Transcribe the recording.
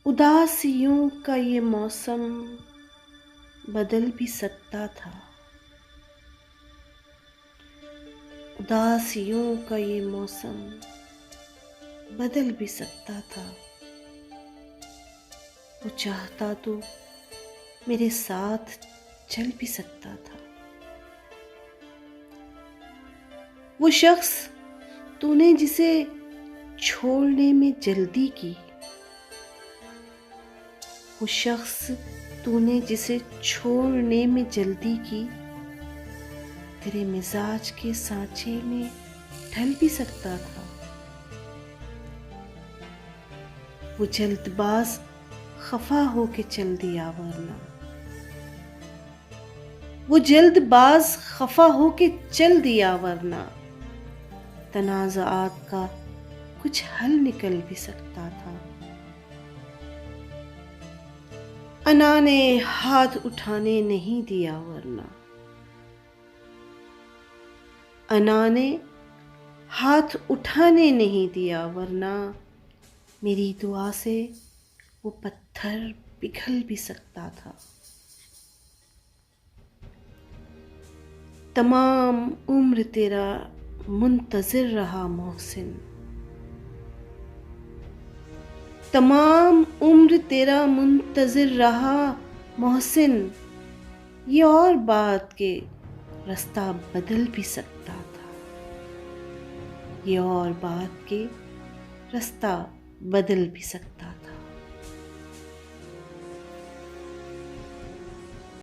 उदासियों का ये मौसम बदल भी सकता था। उदासियों का ये मौसम बदल भी सकता था। वो चाहता तो मेरे साथ चल भी सकता था। वो शख्स तूने जिसे छोड़ने में जल्दी की, वो शख्स तूने जिसे छोड़ने में जल्दी की, तेरे मिजाज के सांचे में ढल भी सकता था। वो जल्दबाज खफा होके चल दिया वरना, वो जल्दबाज खफा होके चल दिया वरना तनाज़ात का कुछ हल निकल भी सकता था। अना ने हाथ उठाने नहीं दिया वरना, अना ने हाथ उठाने नहीं दिया वरना मेरी दुआ से वो पत्थर पिघल भी सकता था। तमाम उम्र तेरा मुंतज़िर रहा मोहसिन, तमाम उम्र तेरा मुंतज़िर रहा मोहसिन। ये और बात के रास्ता बदल भी सकता था, ये और बात के रास्ता बदल भी सकता था।